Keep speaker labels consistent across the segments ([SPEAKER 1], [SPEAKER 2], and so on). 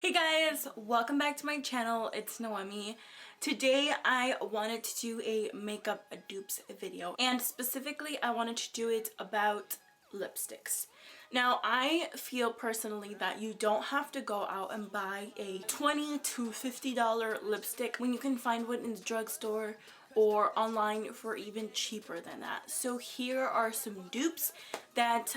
[SPEAKER 1] Hey guys, welcome back to my channel. It's Noemi. Today I wanted to do a makeup dupes video, and specifically I wanted to do it about lipsticks. Now I feel personally that you don't have to go out and buy a $20 to $50 lipstick when you can find one in the drugstore or online for even cheaper than that. So here are some dupes that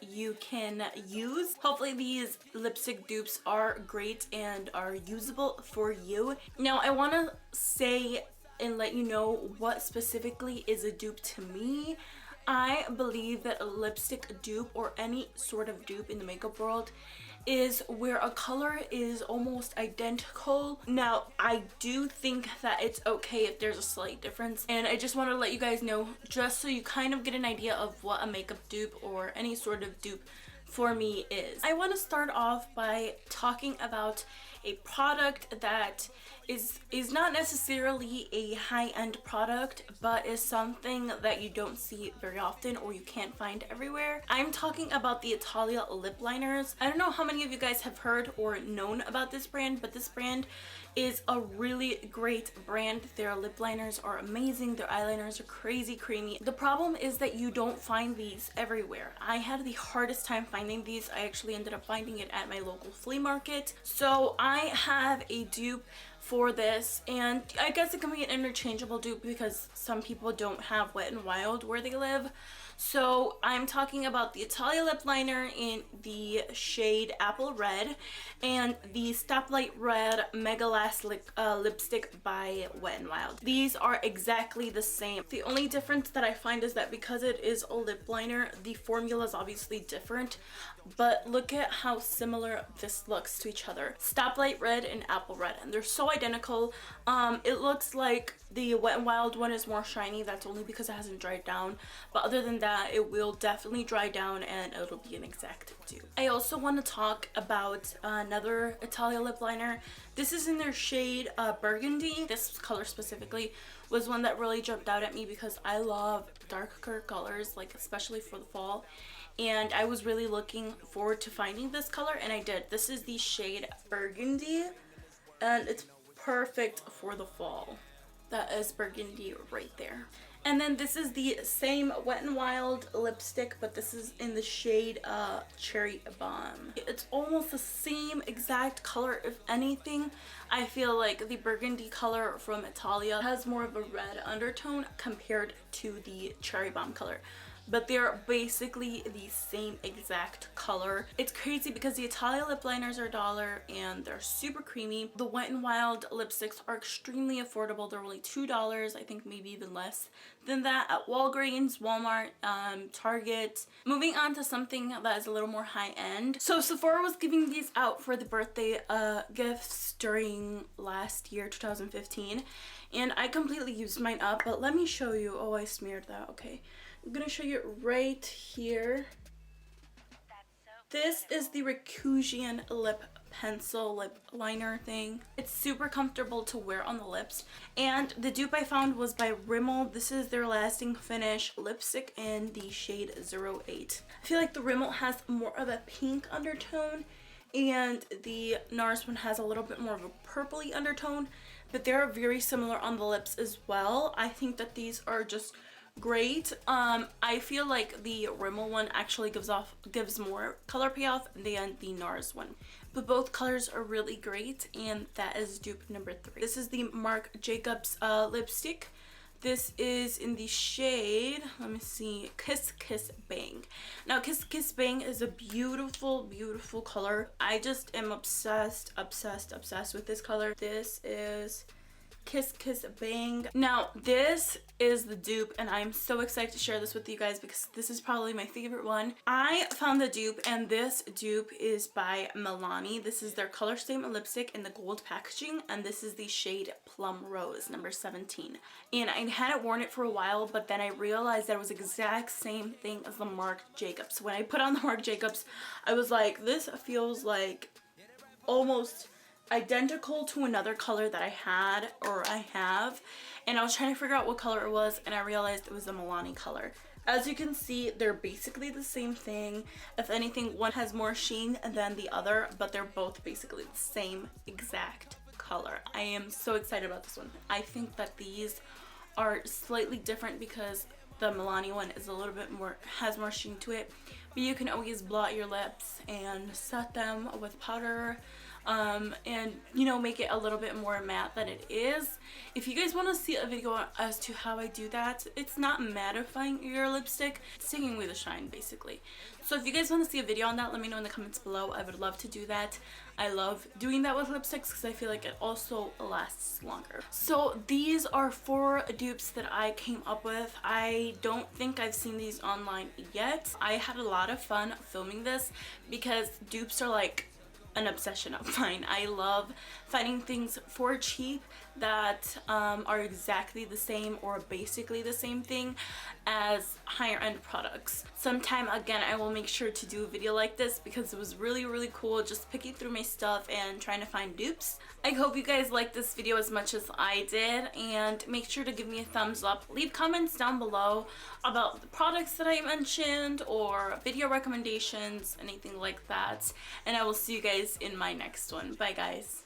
[SPEAKER 1] you can use. Hopefully these lipstick dupes are great and are usable for you. Now I want to say and let you know what specifically is a dupe to me. I believe that a lipstick dupe or any sort of dupe in the makeup world is where a color is almost identical. Now, I do think that it's okay if there's a slight difference, and I just want to let you guys know, just so you kind of get an idea of what a makeup dupe or any sort of dupe for me is. I want to start off by talking about a product that is not necessarily a high-end product, but is something that you don't see very often or you can't find everywhere. I'm talking about the Italia lip liners. I don't know how many of you guys have heard or known about this brand, but this brand is a really great brand. Their lip liners are amazing. Their eyeliners are crazy creamy. The problem is that you don't find these everywhere. I had the hardest time finding these. I actually ended up finding it at my local flea market. So I have a dupe for this, and I guess it can be an interchangeable dupe because some people don't have Wet n Wild where they live. So I'm talking about the Italia lip liner in the shade Apple Red and the Stoplight Red Mega Last lipstick by Wet n Wild. These are exactly the same. The only difference that I find is that because it is a lip liner, the formula is obviously different, but look at how similar this looks to each other. Stoplight Red and Apple Red, and they're so identical. It looks like the Wet n Wild one is more shiny. That's only because it hasn't dried down, but other than that, it will definitely dry down and it'll be an exact dupe. I also want to talk about another Italia lip liner. This is in their shade Burgundy. This color specifically was one that really jumped out at me because I love darker colors, like especially for the fall, and I was really looking forward to finding this color, and I did. This is the shade Burgundy, and it's perfect for the fall. That is Burgundy right there. And then this is the same Wet n Wild lipstick, but this is in the shade Cherry Bomb. It's almost the same exact color. If anything, I feel like the burgundy color from Italia has more of a red undertone compared to the Cherry Bomb color, but they're basically the same exact color. It's crazy because the Italia lip liners are $1 and they're super creamy. The Wet n Wild lipsticks are extremely affordable. They're only $2, I think maybe even less than that at Walgreens, Walmart, Target. Moving on to something that is a little more high-end. So Sephora was giving these out for the birthday gifts during last year, 2015. And I completely used mine up, but let me show you. Oh, I smeared that. Okay. I'm gonna show you right here. This is the Recussion lip pencil lip liner thing. It's super comfortable to wear on the lips, and the dupe I found was by Rimmel. This is their lasting finish lipstick in the shade 08. I feel like the Rimmel has more of a pink undertone and the Nars one has a little bit more of a purpley undertone, but they're very similar on the lips as well. I think that these are just great. I feel like the Rimmel one actually gives more color payoff than the Nars one, but both colors are really great, and that is dupe number 3. This is the Marc Jacobs lipstick. This is in the shade, let me see, Kiss Kiss Bang. Now Kiss Kiss Bang is a beautiful, beautiful color. I just am obsessed with this color. This is Kiss Kiss Bang. Now this is the dupe, and I'm so excited to share this with you guys because this is probably my favorite one. I found the dupe, and this dupe is by Milani. This is their color statement lipstick in the gold packaging, and this is the shade Plum Rose number 17. And I hadn't worn it for a while, but then I realized that it was the exact same thing as the Marc Jacobs. When I put on the Marc Jacobs, I was like, this feels like almost identical to another color that I had or I have, and I was trying to figure out what color it was, and I realized it was the Milani color. As you can see, they're basically the same thing. If anything, one has more sheen than the other, but they're both basically the same exact color. I am so excited about this one. I think that these are slightly different because the Milani one is a little bit more, has more sheen to it, but you can always blot your lips and set them with powder, and you know, make it a little bit more matte than it is. If you guys want to see a video as to how I do that, it's not mattifying your lipstick, it's taking away the shine basically. So if you guys want to see a video on that, let me know in the comments below. I would love to do that. I love doing that with lipsticks because I feel like it also lasts longer. So these are 4 dupes that I came up with. I don't think I've seen these online yet. I had a lot of fun filming this because dupes are like an obsession of mine. I love finding things for cheap that are exactly the same or basically the same thing as higher end products. Sometime again I will make sure to do a video like this because it was really cool just picking through my stuff and trying to find dupes. I hope you guys liked this video as much as I did, and make sure to give me a thumbs up. Leave comments down below about the products that I mentioned or video recommendations, anything like that, and I will see you guys in my next one. Bye guys.